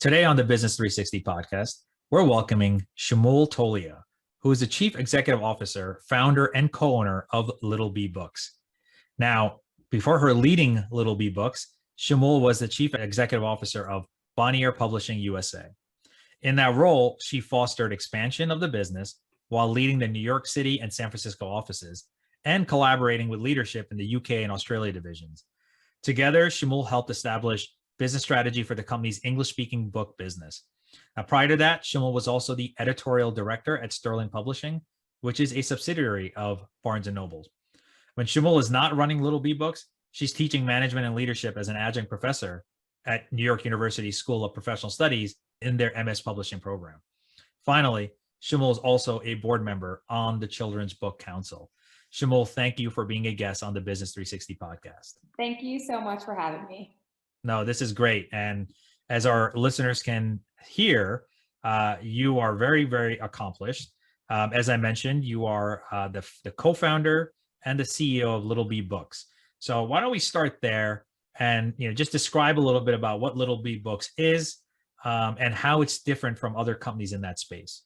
Today on the Business 360 podcast, we're welcoming Shimul Tolia, who is the Chief Executive Officer, founder, and co-owner of Little B Books. Now, before her leading Little B Books, Shimul was the Chief Executive Officer of Bonnier Publishing USA. In that role, she fostered expansion of the business while leading the New York City and San Francisco offices and collaborating with leadership in the UK and Australia divisions. Together, Shimul helped establish business strategy for the company's English-speaking book business. Now, prior to that, Shimul was also the editorial director at Sterling Publishing, which is a subsidiary of Barnes & Noble. When Shimul is not running Little B Books, she's teaching management and leadership as an adjunct professor at New York University School of Professional Studies in their MS Publishing program. Finally, Shimul is also a board member on the Children's Book Council. Shimul, thank you for being a guest on the Business 360 podcast. Thank you so much for having me. No, this is great. And as our listeners can hear, you are very, very accomplished. As I mentioned, you are the co-founder and the CEO of Little B Books. So why don't we start there and just describe a little bit about what Little B Books is and how it's different from other companies in that space.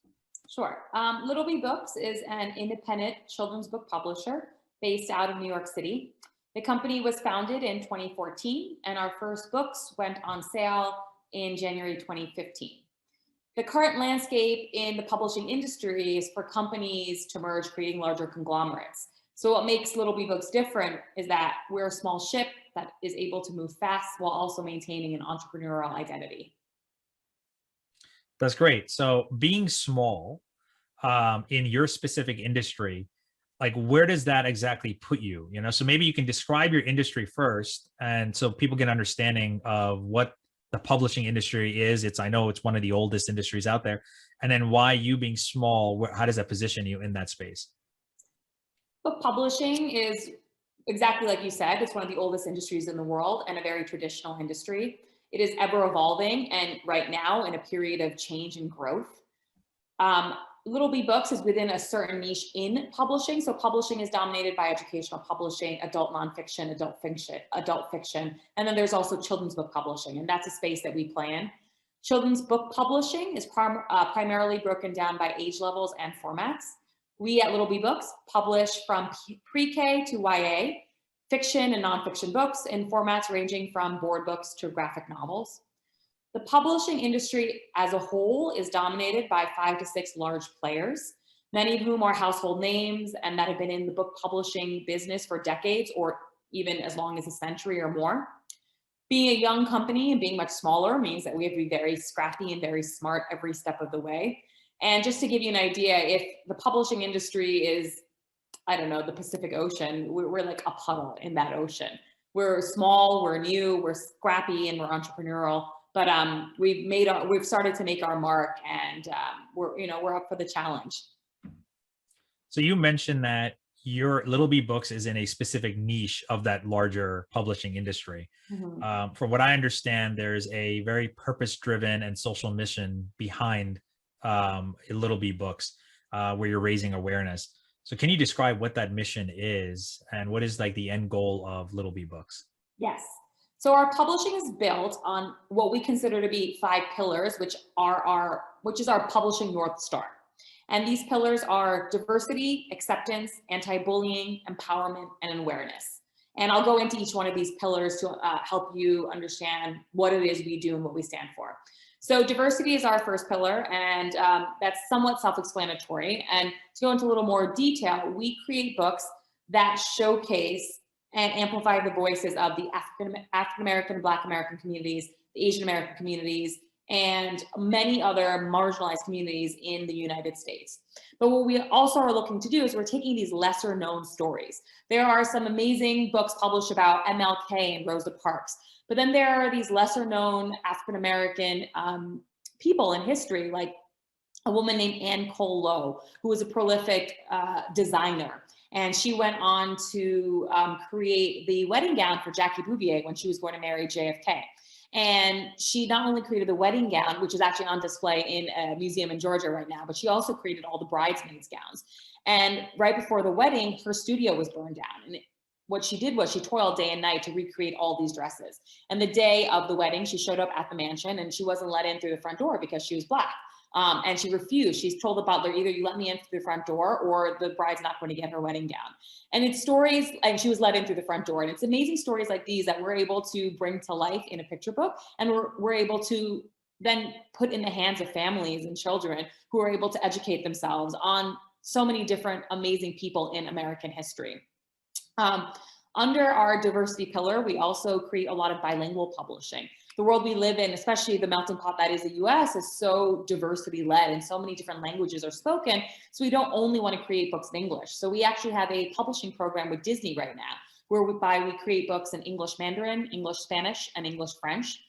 Sure. Little B Books is an independent children's book publisher based out of New York City. The company was founded in 2014, and our first books went on sale in January 2015. The current landscape in the publishing industry is for companies to merge, creating larger conglomerates. So what makes Little B Books different is that we're a small ship that is able to move fast while also maintaining an entrepreneurial identity. That's great. So being small in your specific industry, like where does that exactly put you? So maybe you can describe your industry first, and so people get an understanding of what the publishing industry is. I know it's one of the oldest industries out there, and then why you being small, how does that position you in that space? Book publishing is exactly like you said. It's one of the oldest industries in the world and a very traditional industry. It is ever evolving, and right now in a period of change and growth. Little B Books is within a certain niche in publishing. So publishing is dominated by educational publishing, adult nonfiction, adult fiction. And then there's also children's book publishing, and that's a space that we play in. Children's book publishing is primarily broken down by age levels and formats. We at Little B Books publish from pre-K to YA, fiction and nonfiction books in formats ranging from board books to graphic novels. The publishing industry as a whole is dominated by 5 to 6 large players, many of whom are household names and that have been in the book publishing business for decades or even as long as a century or more. Being a young company and being much smaller means that we have to be very scrappy and very smart every step of the way. And just to give you an idea, if the publishing industry is, I don't know, the Pacific Ocean, we're like a puddle in that ocean. We're small, we're new, we're scrappy, and we're entrepreneurial. But we've started to make our mark, and we're up for the challenge. So you mentioned that your Little B Books is in a specific niche of that larger publishing industry. Mm-hmm. From what I understand, there's a very purpose-driven and social mission behind Little B Books, where you're raising awareness. So can you describe what that mission is and what is like the end goal of Little B Books? Yes. So our publishing is built on what we consider to be 5 pillars, which is our publishing North Star. And these pillars are diversity, acceptance, anti-bullying, empowerment, and awareness. And I'll go into each one of these pillars to help you understand what it is we do and what we stand for. So diversity is our first pillar, and that's somewhat self-explanatory. And to go into a little more detail, we create books that showcase and amplify the voices of the African-American, Black American communities, the Asian American communities, and many other marginalized communities in the United States. But what we also are looking to do is we're taking these lesser known stories. There are some amazing books published about MLK and Rosa Parks, but then there are these lesser known African-American people in history, like a woman named Anne Cole Lowe, who was a prolific designer. And she went on to create the wedding gown for Jackie Bouvier when she was going to marry JFK. And she not only created the wedding gown, which is actually on display in a museum in Georgia right now, but she also created all the bridesmaids' gowns. And right before the wedding, her studio was burned down. And what she did was she toiled day and night to recreate all these dresses. And the day of the wedding, she showed up at the mansion and she wasn't let in through the front door because she was Black. And she refused. She's told the butler, either you let me in through the front door or the bride's not going to get her wedding gown. And it's stories, and she was let in through the front door. And it's amazing stories like these that we're able to bring to life in a picture book. And we're able to then put in the hands of families and children who are able to educate themselves on so many different amazing people in American history. Under our diversity pillar, we also create a lot of bilingual publishing. The world we live in, especially the melting pot that is the US, is so diversity led and so many different languages are spoken. So we don't only want to create books in English. So we actually have a publishing program with Disney right now, whereby we create books in English Mandarin, English Spanish, and English French.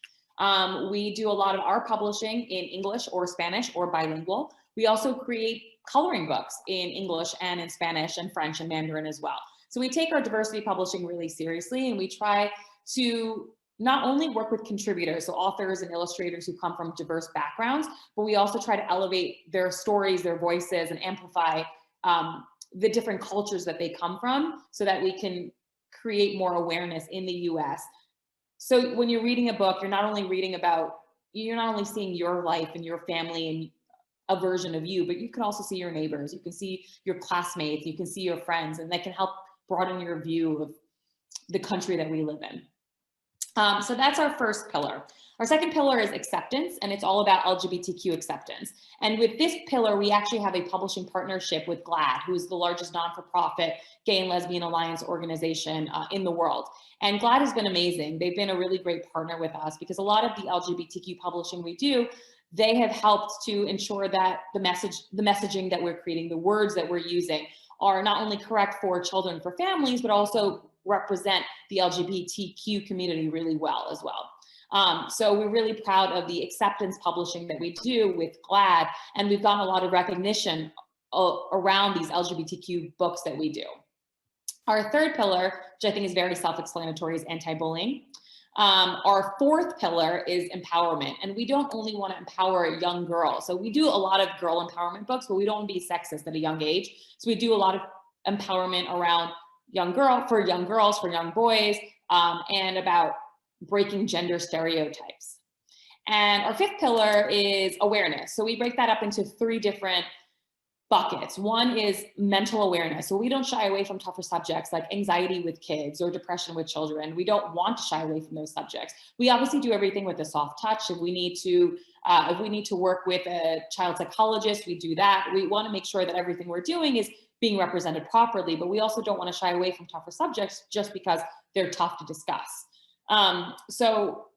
We do a lot of our publishing in English or Spanish or bilingual. We also create coloring books in English and in Spanish and French and Mandarin as well. So we take our diversity publishing really seriously, and we try to not only work with contributors, so authors and illustrators who come from diverse backgrounds, but we also try to elevate their stories, their voices, and amplify the different cultures that they come from so that we can create more awareness in the US. So when you're reading a book, you're not only seeing your life and your family and a version of you, but you can also see your neighbors, you can see your classmates, you can see your friends, and that can help broaden your view of the country that we live in. So that's our first pillar. Our second pillar is acceptance, and it's all about LGBTQ acceptance. And with this pillar, we actually have a publishing partnership with GLAAD, who is the largest non-for-profit gay and lesbian alliance organization in the world. And GLAAD has been amazing. They've been a really great partner with us because a lot of the LGBTQ publishing we do, they have helped to ensure that the messaging that we're creating, the words that we're using are not only correct for children, for families, but also represent the LGBTQ community really well as well. So we're really proud of the acceptance publishing that we do with GLAAD, and we've gotten a lot of recognition around these LGBTQ books that we do. Our third pillar, which I think is very self-explanatory, is anti-bullying. Our fourth pillar is empowerment, and we don't only want to empower young girls. So we do a lot of girl empowerment books, but we don't want to be sexist at a young age. So we do a lot of empowerment around for young girls, for young boys, and about breaking gender stereotypes. And our fifth pillar is awareness. So we break that up into three different buckets. One is mental awareness. So we don't shy away from tougher subjects like anxiety with kids or depression with children. We don't want to shy away from those subjects. We obviously do everything with a soft touch. If we need to work with a child psychologist, we do that. We want to make sure that everything we're doing is being represented properly, but we also don't want to shy away from tougher subjects just because they're tough to discuss. So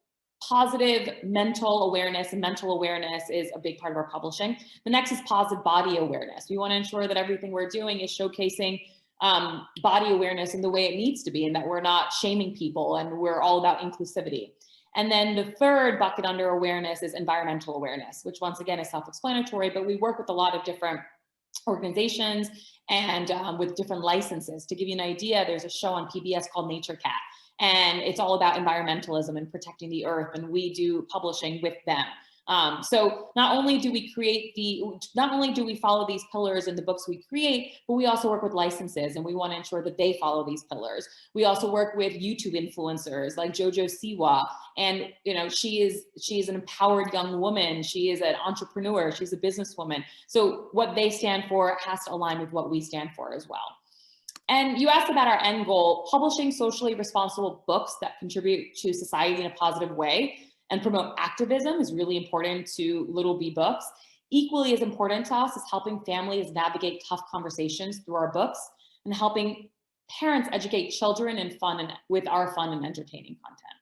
positive mental awareness, and mental awareness is a big part of our publishing. The next is positive body awareness. We want to ensure that everything we're doing is showcasing body awareness in the way it needs to be, and that we're not shaming people, and we're all about inclusivity. And then the third bucket under awareness is environmental awareness, which once again is self-explanatory, but we work with a lot of different organizations and with different licenses. To give you an idea, there's a show on PBS called Nature Cat, and it's all about environmentalism and protecting the earth, and we do publishing with them. So not only do we follow these pillars in the books we create, but we also work with licenses, and we want to ensure that they follow these pillars. We also work with YouTube influencers like Jojo Siwa, and she is an empowered young woman. She is an entrepreneur. She's a businesswoman. So what they stand for has to align with what we stand for as well. And you asked about our end goal. Publishing socially responsible books that contribute to society in a positive way and promote activism is really important to Little Bee Books. Equally as important to us is helping families navigate tough conversations through our books, and helping parents educate children with our fun and entertaining content.